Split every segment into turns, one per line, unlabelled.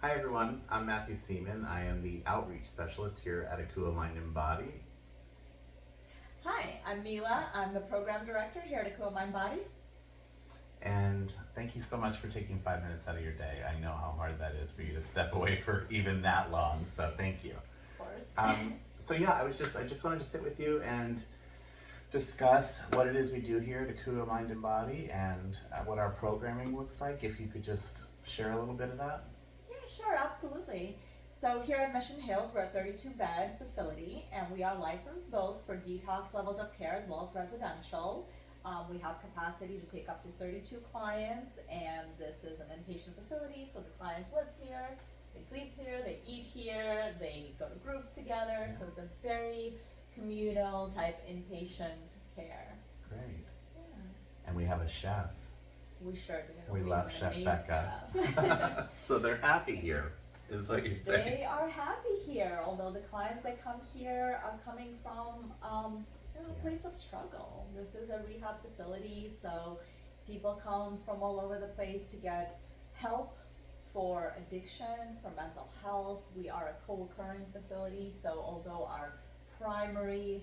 Hi everyone, I'm Matthew Seaman. I am the outreach specialist here at Akua Mind and Body.
Hi, I'm Mila. I'm the program director here at Akua Mind Body.
And thank you so much for taking 5 minutes out of your day. I know how hard that is for you to step away for even that long, so thank you.
Of course.
I just wanted to sit with you and discuss what it is we do here at Akua Mind and Body and what our programming looks like. If you could just share a little bit of that.
Yeah, sure, absolutely. So here at Mission Hills, we're a 32-bed facility, and we are licensed both for detox levels of care as well as residential. We have capacity to take up to 32 clients, and this is an inpatient facility, so the clients live here, they sleep here, they eat here, they go to groups together, so it's a very communal type inpatient care.
Great.
Yeah.
And we have a chef.
We sure do.
We love
have an
Chef
amazing
Becca.
chef.
So they're happy here, is what you're saying.
They are happy here, although the clients that come here are coming from a place of struggle. This is a rehab facility, so people come from all over the place to get help for addiction, for mental health. We are a co-occurring facility, so although our primary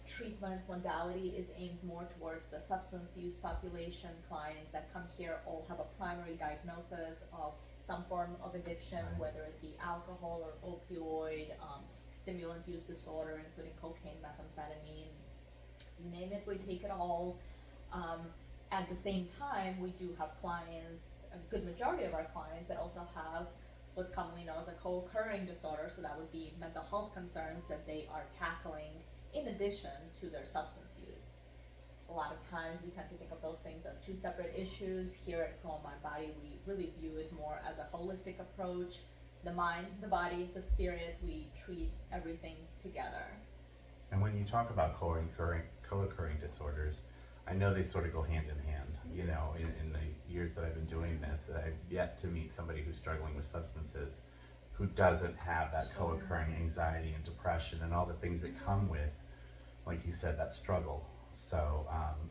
treatment modality is aimed more towards the substance use population, clients that come here all have a primary diagnosis of some form of addiction,
Right.
whether it be alcohol or opioid, stimulant use disorder, including cocaine, methamphetamine, you name it, we take it all. At the same time, we do have clients, a good majority of our clients that also have what's commonly known as a co-occurring disorder, so that would be mental health concerns that they are tackling in addition to their substance use. A lot of times we tend to think of those things as two separate issues. Here at Akua Mind Body, we really view it more as a holistic approach. The mind, the body, the spirit, we treat everything together.
And when you talk about co-occurring disorders, I know they sort of go hand in hand. You know, in the years that I've been doing this, I've yet to meet somebody who's struggling with substances who doesn't have that
Sure.
co-occurring anxiety and depression and all the things that come with, like you said, that struggle. So,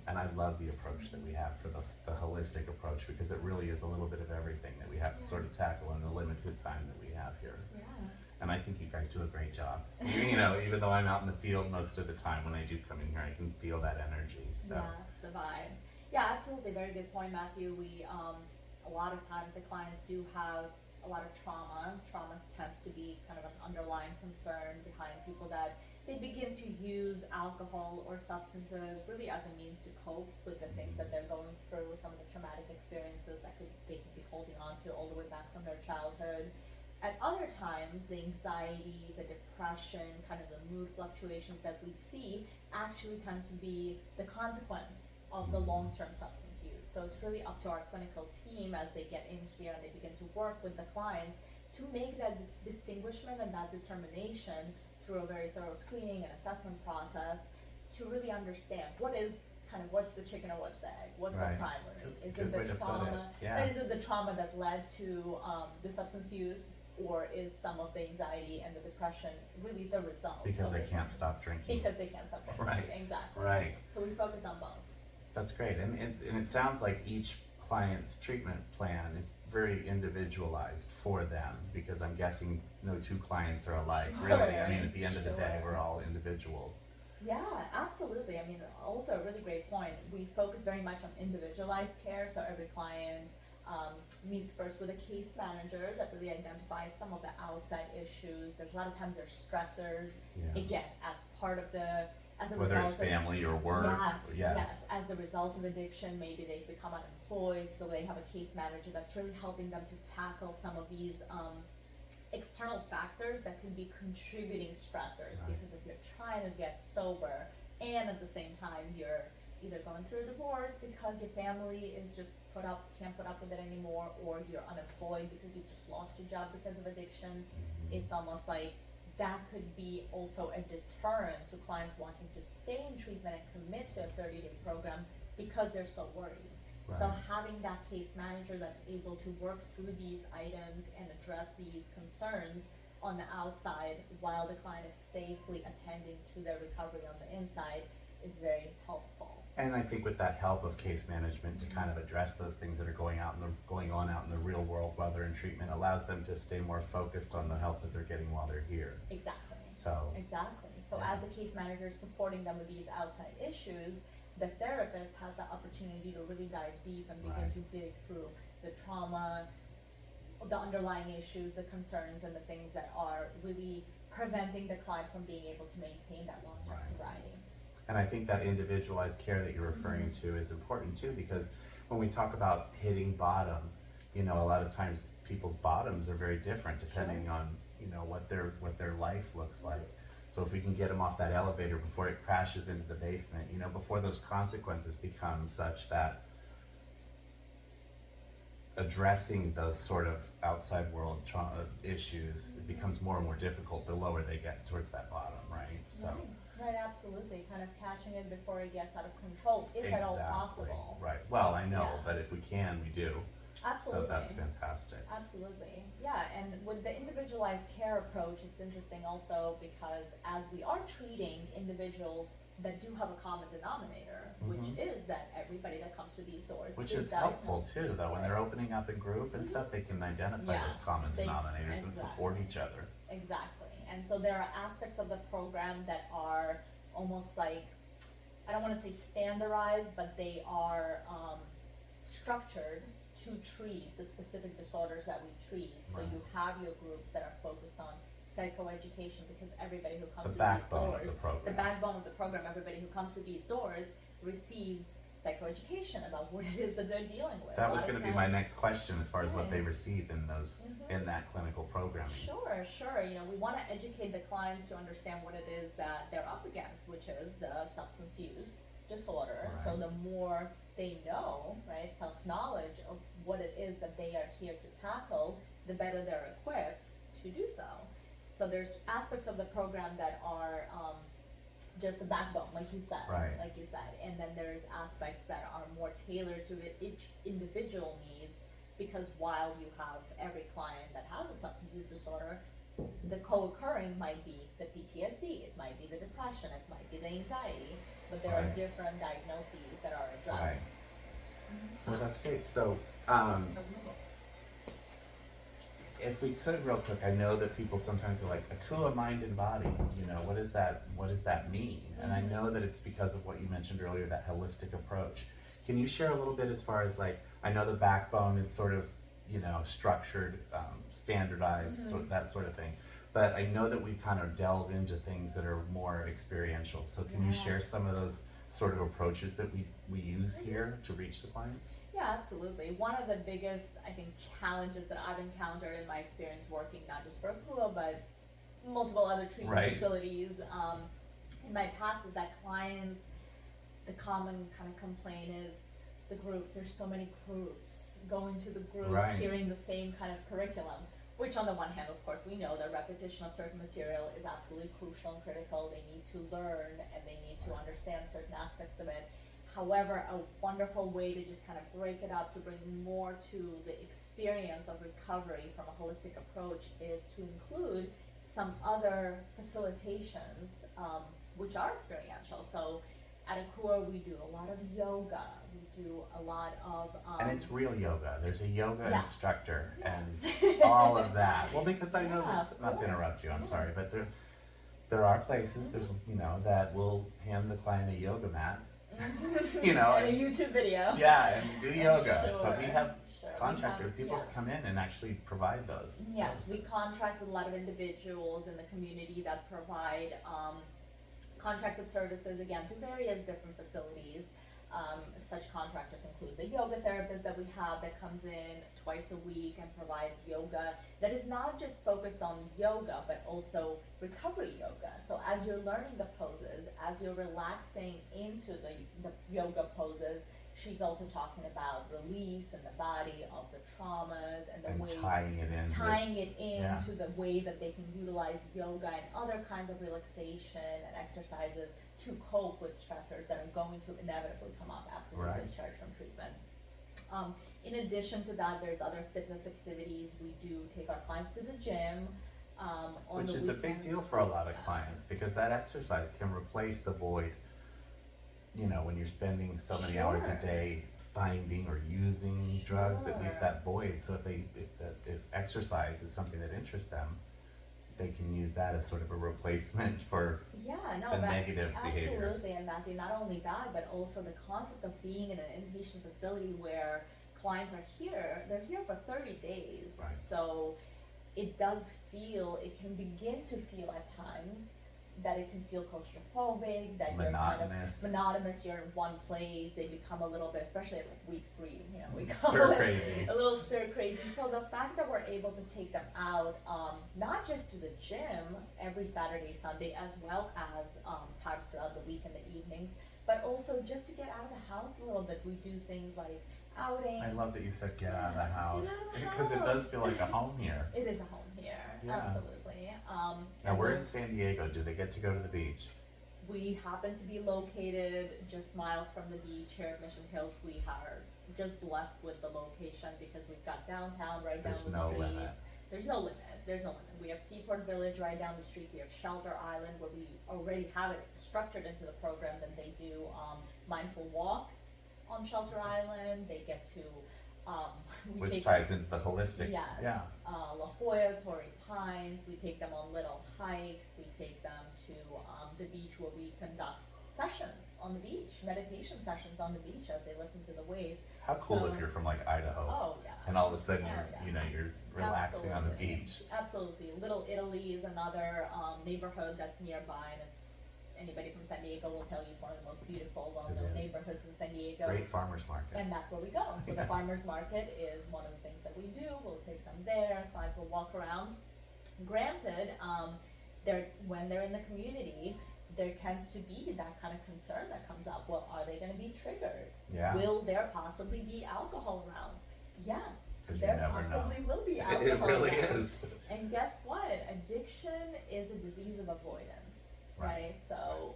and I love the approach that we have for the holistic approach, because it really is a little bit of everything that we have to sort of tackle in the limited time that we have here.
Yeah.
And I think you guys do a great job. You know, even though I'm out in the field most of the time, when I do come in here, I can feel that energy. So.
Yes, the vibe. Yeah, absolutely. Very good point, Matthew. We, a lot of times the clients do have a lot of trauma. Trauma tends to be kind of an underlying concern behind people that they begin to use alcohol or substances really as a means to cope with the things that they're going through, some of the traumatic experiences that they could be holding on to all the way back from their childhood. At other times, the anxiety, the depression, kind of the mood fluctuations that we see actually tend to be the consequence of the long-term substance use. So it's really up to our clinical team as they get in here and they begin to work with the clients to make that distinguishment and that determination through a very thorough screening and assessment process to really understand what's the chicken or what's the egg? What's
Right.
the primary? Is
Good
it
way
the
to put
trauma?
it. Yeah.
Right? Is it the trauma that led to the substance use, or is some of the anxiety and the depression really the result?
Because
of
they
the
can't
substance-
stop drinking.
Because they can't stop drinking.
Right.
Exactly.
Right.
So we focus on both.
That's great. And it sounds like each client's treatment plan is very individualized for them, because I'm guessing no two clients are alike, really. I mean, at the end of the day,
Sure.
we're all individuals.
Yeah, absolutely. I mean, also a really great point. We focus very much on individualized care, so every client meets first with a case manager that really identifies some of the outside issues. There's a lot of times there's stressors,
Yeah.
again, as part of as a
Whether
result
it's family or work.
Yes. As the result of addiction, maybe they've become unemployed, so they have a case manager that's really helping them to tackle some of these external factors that could be contributing stressors.
Right.
Because if you're trying to get sober and at the same time you're either going through a divorce because your family is just can't put up with it anymore, or you're unemployed because you just lost your job because of addiction, it's almost like that could be also a deterrent to clients wanting to stay in treatment and commit to a 30-day program because they're so worried.
Right.
So having that case manager that's able to work through these items and address these concerns on the outside while the client is safely attending to their recovery on the inside is very helpful.
And I think with that help of case management to kind of address those things that are going on out in the real world while they're in treatment allows them to stay more focused on the help that they're getting while they're here.
Exactly.
So
Exactly. So
yeah.
as the case manager is supporting them with these outside issues, the therapist has the opportunity to really dive deep and begin
Right.
to dig through the trauma, the underlying issues, the concerns, and the things that are really preventing the client from being able to maintain that long-term
Right.
sobriety.
And I think that individualized care that you're referring to is important too, because when we talk about hitting bottom, you know, a lot of times people's bottoms are very different depending on, you know, what their life looks like. So if we can get them off that elevator before it crashes into the basement, you know, before those consequences become such that addressing those sort of outside world trauma issues, it becomes more and more difficult the lower they get towards that bottom, right? So
Right, absolutely. Kind of catching it before it gets out of control, if at all possible.
Right. Well, I know,
Yeah.
but if we can, we do.
Absolutely.
So that's fantastic.
Absolutely. Yeah, and with the individualized care approach, it's interesting also because as we are treating individuals that do have a common denominator, which is that everybody that comes through these doors
Which is helpful
diagnosed.
too, though, when they're opening up in group and stuff, they can identify
Yes,
those common
they-
denominators and support
exactly.
each other.
Exactly. And so there are aspects of the program that are almost like, I don't want to say standardized, but they are structured to treat the specific disorders that we treat. So
Right.
you have your groups that are focused on psychoeducation because everybody who comes
The
through
backbone
these
of
doors,
the program.
the backbone of the program, everybody who comes through these doors receives psychoeducation about what it is that they're dealing with.
That
A
was
lot
going
of
to be my
times-
next question as far as what
Right.
they receive in those in that clinical programming.
Sure. You know, we want to educate the clients to understand what it is that they're up against, which is the substance use disorder. So
Right.
the more they know, right, self-knowledge of what it is that they are here to tackle, the better they're equipped to do so. So there's aspects of the program that are just the backbone, like you said.
Right.
Like you said. And then there's aspects that are more tailored to each individual needs, because while you have every client that has a substance use disorder, the co-occurring might be the PTSD, it might be the depression, it might be the anxiety, but there are
Right.
different diagnoses that are addressed.
Well, that's great. So, if we could real quick, I know that people sometimes are like, Akua, mind and body, you know, what does that mean? And I know that it's because of what you mentioned earlier, that holistic approach. Can you share a little bit as far as like, I know the backbone is sort of, you know, structured, standardized, that sort of thing. But I know that we kind of delve into things that are more experiential. So can you share
Yes.
some of those sort of approaches that we use here to reach the clients?
Yeah, absolutely. One of the biggest, I think, challenges that I've encountered in my experience working not just for Akua, but multiple other treatment
Right.
facilities in my past is that clients, the common kind of complaint is the groups, there's so many groups, going to the groups,
Right.
hearing the same kind of curriculum, which on the one hand, of course, we know that repetition of certain material is absolutely crucial and critical. They need to learn and they need to understand certain aspects of it. However, a wonderful way to just kind of break it up, to bring more to the experience of recovery from a holistic approach, is to include some other facilitations, which are experiential. So at Akua, we do a lot of yoga, we do a lot of
And it's real yoga. There's a yoga
Yes.
instructor
Yes.
and all of that. Well, because I know
Yeah,
that's
of
not to
course.
interrupt you. I'm
Yeah.
sorry, but there are places there's that will hand the client a yoga mat. You know,
and a YouTube video.
Yeah, and do yoga. But we
Sure,
have
sure. We
contractor
have-
people that come
yes.
in and actually provide those.
Yes, we
services.
contract with a lot of individuals in the community that provide contracted services, again, to various different facilities. Such contractors include the yoga therapist that we have that comes in twice a week and provides yoga that is not just focused on yoga, but also recovery yoga. So as you're learning the poses, as you're relaxing into the yoga poses, she's also talking about release in the body of the traumas and the
And
way
tying it in.
tying it
yeah.
into the way that they can utilize yoga and other kinds of relaxation and exercises to cope with stressors that are going to inevitably come up after
Right.
they discharge from treatment. In addition to that, there's other fitness activities. We do take our clients to the gym on
Which
the
is a big
weekends.
deal for a lot of
Yeah.
clients because that exercise can replace the void you know, when you're spending so many hours a
Sure.
day finding or using drugs, it leaves
Sure.
that void. So if exercise is something that interests them, they can use that as sort of a replacement for
Yeah, no,
the
but
negative behaviors.
absolutely. And Matthew, not only that, but also the concept of being in an inpatient facility where clients are here, they're here for 30 days.
Right.
So it does feel, it can begin to feel at times that it can feel claustrophobic, that you're kind of
Monotonous.
monotonous, you're in one place, they become a little bit, especially at like week 3, you know, we
Stir
call it
crazy.
a little stir crazy. So the fact that we're able to take them out, not just to the gym every Saturday, Sunday, as well as times throughout the week in the evenings, but also just to get out of the house a little bit. We do things like outings.
I love that you said get out of the
Yeah,
house,
get out of the
because it does
house.
feel like a home here.
It is a home here,
Yeah.
absolutely.
Now
And
we're in San Diego. Do they get to go to the beach?
we happen to be located just miles from the beach here at Mission Hills. We are just blessed with the location because we've got downtown right
There's
down the
no
street.
limit.
There's no limit. There's no limit. We have Seaport Village right down the street. We have Shelter Island where we already have it structured into the program that they do mindful walks on Shelter Island. They get to we
Which
take
ties into the holistic.
Yes.
Yeah.
La Jolla, Torrey Pines. We take them on little hikes. We take them to the beach where we conduct sessions on the beach, meditation sessions on the beach as they listen to the waves.
How cool
So-
if you're from like Idaho
Oh yeah.
and all of a sudden
Oh,
you're,
yeah.
you know, you're relaxing on the
Absolutely.
beach.
Absolutely. Little Italy is another neighborhood that's nearby, and it's anybody from San Diego will tell you it's one of the most beautiful, well-known
is.
neighborhoods in San Diego.
Great farmers market.
And that's where we go. So
Yeah.
the farmers market is one of the things that we do. We'll take them there. Clients will walk around. Granted, when they're in the community, there tends to be that kind of concern that comes up. Well, are they going to be triggered?
Yeah.
Will there possibly be alcohol around? Yes,
'Cause you
there
never know.
possibly will be
It
alcohol
really
around.
is.
And guess what? Addiction is a disease of avoidance,
Right.
right? So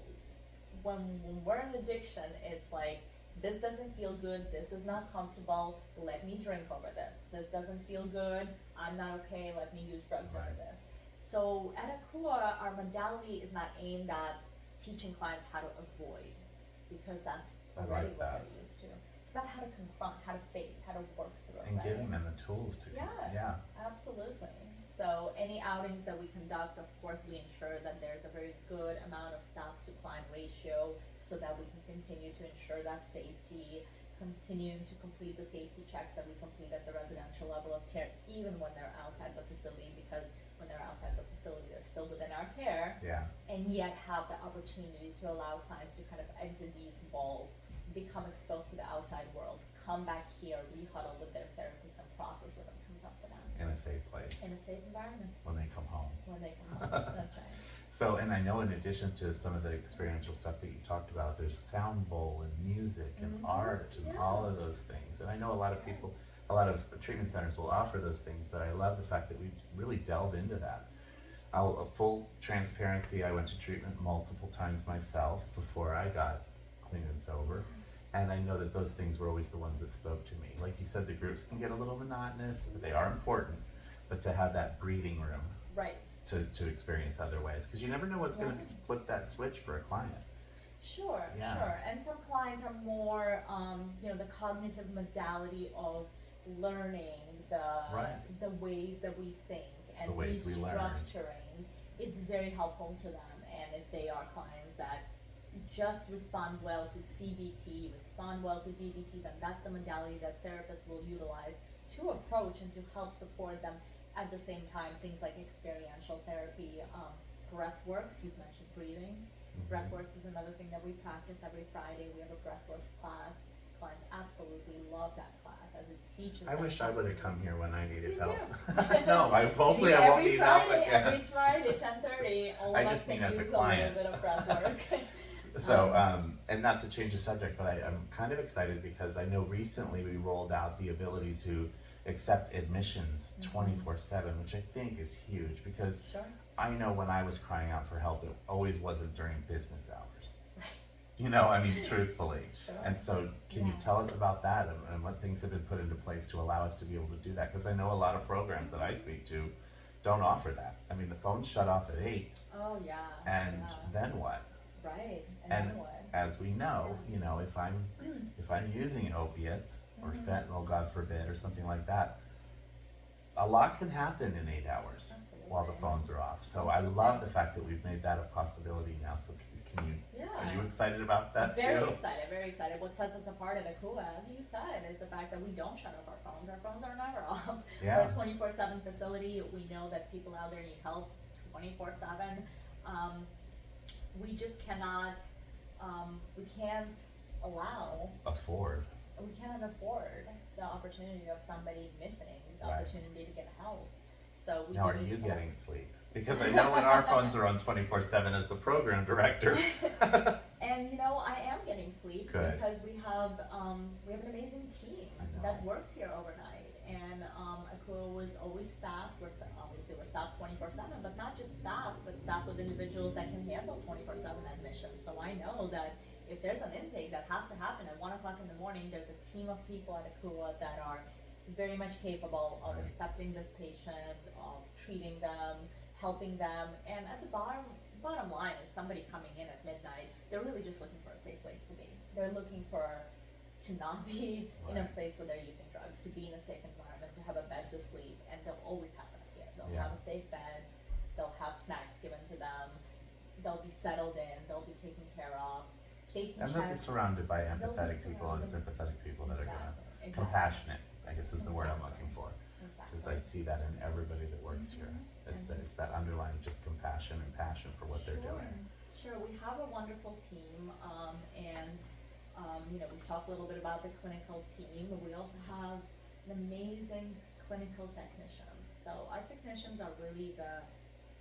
when we're in addiction, it's like, this doesn't feel good, this is not comfortable, let me drink over this. This doesn't feel good, I'm not okay, let me use drugs over
Right.
this. So at Akua, our modality is not aimed at teaching clients how to avoid, because that's
I
already
like
what
that.
they're used to. It's about how to confront, how to face, how to work through it,
And
right?
giving them the tools to.
Yes,
Yeah.
absolutely. So any outings that we conduct, of course, we ensure that there's a very good amount of staff to client ratio so that we can continue to ensure that safety, continuing to complete the safety checks that we complete at the residential level of care, even when they're outside the facility, because when they're outside the facility, they're still within our care,
Yeah.
and yet have the opportunity to allow clients to kind of exit these walls, become exposed to the outside world, come back here, re-huddle with their therapist, and process whatever comes up for them
In a safe place
in a safe environment
when they come home.
when they come home. That's right.
So, and I know in addition to some of the experiential stuff that you talked about, there's sound bowl and music and
Mhm.
art and
Yeah.
all of those things. And I know a lot of people, a lot of treatment centers will offer those things, but I love the fact that we really delve into that. A full transparency, I went to treatment multiple times myself before I got clean and sober. And I know that those things were always the ones that spoke to me. Like you said, the groups can get a little monotonous, but they are important. But to have that breathing room
Right.
to experience other ways, because you never know what's going to
Right.
flip that switch for a client.
Sure,
Yeah.
sure. And some clients are more, the cognitive modality of learning
Right.
the ways that we think and
The ways we learn.
restructuring is very helpful to them. And if they are clients that just respond well to CBT, respond well to DBT, then that's the modality that therapists will utilize to approach and to help support them. At the same time, things like experiential therapy, breathworks, you've mentioned breathing.
Mhm.
Breathworks is another thing that we practice every Friday. We have a breathworks class. Clients absolutely love that class as it teaches
I
them
wish I
how
would
to-
have come here when I needed
Please
help.
do.
No, hopefully I won't
every
need help
Friday,
again.
Every Friday, 10:30, all
I
of us
just mean
can
as a
use a
client.
little bit of breath work.
So, and not to change the subject, but I'm kind of excited because I know recently we rolled out the ability to accept admissions
Mhm.
24/7, which I think is huge because
Sure.
I know when I was crying out for help, it always wasn't during business hours.
Right.
You know, I mean, truthfully.
Sure.
And so, can you
Yeah.
tell us about that and what things have been put into place to allow us to be able to do that? Because I know a lot of programs that I speak to don't offer that. I mean, the phone's shut off at 8,
Oh yeah.
and
yeah.
then what?
Right. And
And
then what?
as we know,
Yeah.
you know, if I'm using opiates or
Mhm.
fentanyl, God forbid, or something like that, a lot can happen in 8 hours
Absolutely.
while the phones are off. So I
Absolutely.
love the fact that we've made that a possibility now. So can you?
Yeah.
Are you excited about that
Very
too?
excited, very excited. What sets us apart at Akua, as you said, is the fact that we don't shut off our phones. Our phones are never off.
Yeah.
We're a 24/7 facility. We know that people out there need help 24/7. Um, we just cannot, we can't allow,
Afford.
we cannot afford the opportunity of somebody missing, the
Right.
opportunity to get help. So we
Now,
do
are you
so-
getting sleep? Because I know when our phones are on 24/7 as the program director.
And you know, I am getting sleep
Good.
because we have an amazing team
I know.
that works here overnight. And Akua was always staffed. Obviously we're staffed 24/7, but not just staffed, but staffed with individuals that can handle 24/7 admissions. So I know that if there's an intake that has to happen at 1 o'clock in the morning, there's a team of people at Akua that are very much capable of
Right.
accepting this patient, of treating them, helping them, and at the bottom line is somebody coming in at midnight, they're really just looking for a safe place to be. They're looking to not be in a
Right.
place where they're using drugs, to be in a safe environment, to have a bed to sleep, and they'll always have that here. They'll
Yeah.
have a safe bed, they'll have snacks given to them, they'll be settled in, they'll be taken care of. Safety
And
checks.
they'll be surrounded by
They'll be
empathetic people and
surrounded.
sympathetic people that are gonna
Exactly.
compassionate, I guess is the word I'm
Exactly.
looking for.
Exactly.
Because I see that in everybody that works here.
Mhm.
It's that underlying just compassion and passion for what they're doing.
Sure, we have a wonderful team, and you know, we've talked a little bit about the clinical team, but we also have an amazing clinical technicians. So our technicians are really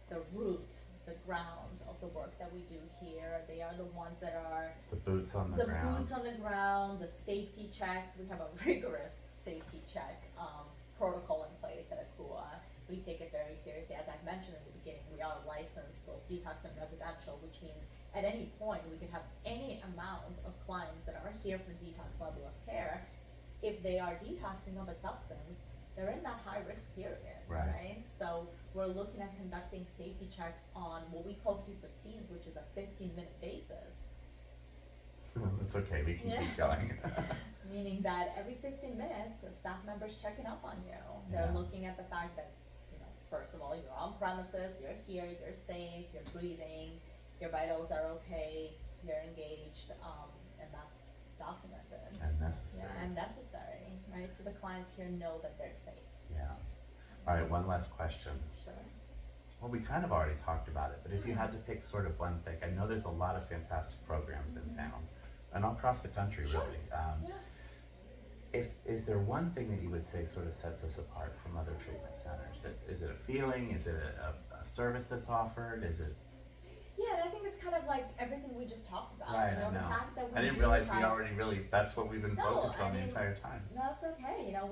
the root, the ground of the work that we do here. They are the ones that are
The boots on the
the
ground.
boots on the ground, the safety checks. We have a rigorous safety check protocol in place at Akua. We take it very seriously. As I mentioned in the beginning, we are licensed both detox and residential, which means at any point we could have any amount of clients that are here for detox level of care. If they are detoxing of a substance, they're in that high risk period,
Right.
So we're looking at conducting safety checks on what we call Q15s, which is a 15-minute basis.
It's okay, we can
Yeah.
keep going.
Meaning that every 15 minutes, a staff member's checking up on you. They're
Yeah.
looking at the fact that, you know, first of all, you're on premises, you're here, you're safe, you're breathing, your vitals are okay, you're engaged, and that's documented.
And necessary.
Yeah, and necessary, right? So the clients here know that they're safe.
Yeah. All right, one last question.
Sure.
Well, we kind of already talked about it, but if you had to pick sort of one thing, I know there's a lot of fantastic programs in town and all across the country,
Sure.
really.
Yeah.
Is there one thing that you would say sort of sets us apart from other treatment centers? Is it a feeling? Is it a service that's offered? Is it?
Yeah, and I think it's kind of like everything we just talked about.
Right,
you know,
I know.
the fact that we
I didn't
do
realize
have,
we already really, that's what we've been
No,
focused
I
on the
mean-
entire time.
No, it's okay. You know,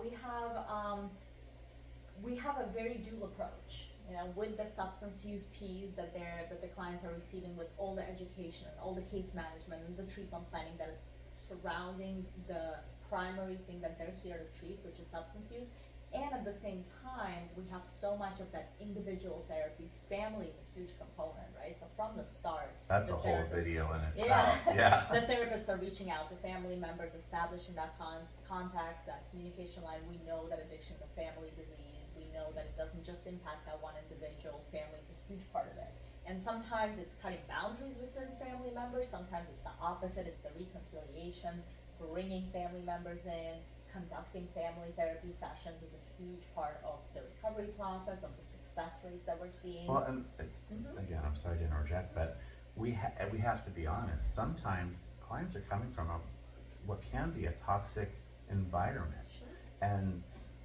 we have a very dual approach. You know, with the substance use piece that the clients are receiving, with all the education and all the case management and the treatment planning that is surrounding the primary thing that they're here to treat, which is substance use. And at the same time, we have so much of that individual therapy. Family is a huge component, right? So from the start,
That's
the
a whole
therapist-
video in
Yeah.
itself. Yeah.
the therapists are reaching out to family members, establishing that contact, that communication line. We know that addiction's a family disease. We know that it doesn't just impact that one individual. Family is a huge part of it. And sometimes it's cutting boundaries with certain family members. Sometimes it's the opposite. It's the reconciliation, bringing family members in, conducting family therapy sessions is a huge part of the recovery process, of the success rates that we're seeing.
Well, and it's,
Mhm.
again, I'm sorry to interject, but we have to be honest. Sometimes clients are coming from what can be a toxic environment.
Sure.
And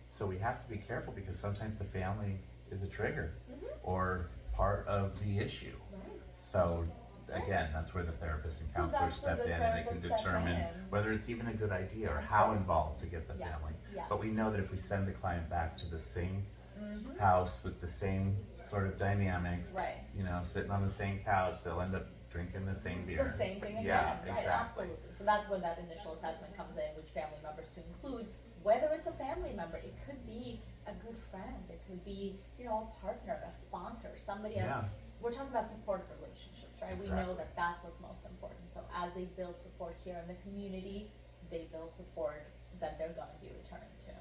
so we have to be careful because sometimes the family is a trigger
Mhm.
or part of the issue.
Right.
So again, that's where the therapist and
So
counselor
that's where
step
the
in and they can
therapists step
determine
in.
whether it's even a good idea or
Of
how
course.
involved to get the
Yes.
family.
Yes.
But we know that if we send the client back to the same
Mhm.
house with the same sort of dynamics,
Right.
you know, sitting on the same couch, they'll end up drinking the same beer.
The same thing again.
Yeah,
Right,
exactly.
absolutely. So that's where that initial assessment comes in, which family members to include. Whether it's a family member, it could be a good friend, it could be, you know, a partner, a sponsor, somebody as
Yeah,
we're talking about supportive relationships, right? We know
Exactly.
that that's what's most important. So as they build support here in the community, they build support that they're going to be returning to.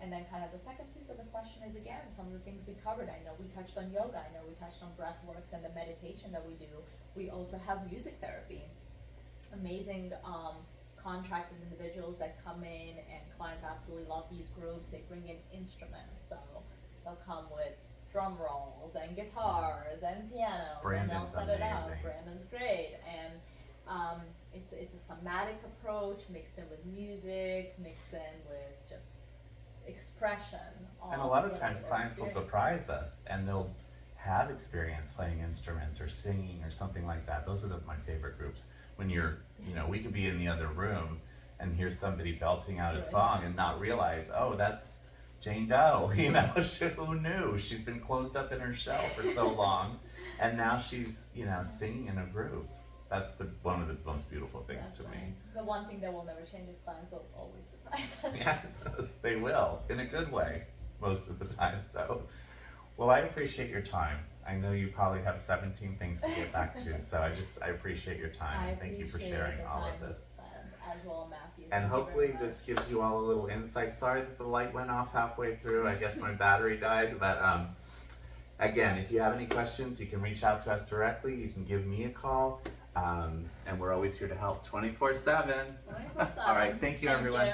And then kind of the second piece of the question is, again, some of the things we covered. I know we touched on yoga. I know we touched on breath works and the meditation that we do. We also have music therapy. Amazing contracted individuals that come in, and clients absolutely love these groups. They bring in instruments, so they'll come with drum rolls and guitars and pianos,
Brandon's
and they'll set it up.
amazing.
Brandon's great, and it's a somatic approach mixed in with music, mixed in with just expression.
And a lot of
whatever
times
they're
clients will
experiencing.
surprise us and they'll have experience playing instruments or singing or something like that. Those are my favorite groups. When you're, we could be in the other room and hear somebody belting out a
Really?
song and not realize, oh, that's Jane Doe, who knew? She's been closed up in her shell for so long and now she's, singing in a group. That's one of the most beautiful things
That's
to
right.
me.
The one thing that will never change is clients will always surprise us.
Yeah, they will, in a good way, most of the time. So, well, I appreciate your time. I know you probably have 17 things to get back to, so I appreciate your time.
I
and thank you for
appreciate
sharing
the
all
time
of
we
this.
spent as well, Matthew.
And
Thank you
hopefully
very
this
much.
gives you all a little insight. Sorry that the light went off halfway through. I guess my battery died, but again, if you have any questions, you can reach out to us directly. You can give me a call, and we're always here to help 24/7.
24/7.
All right, thank you, everyone.
You.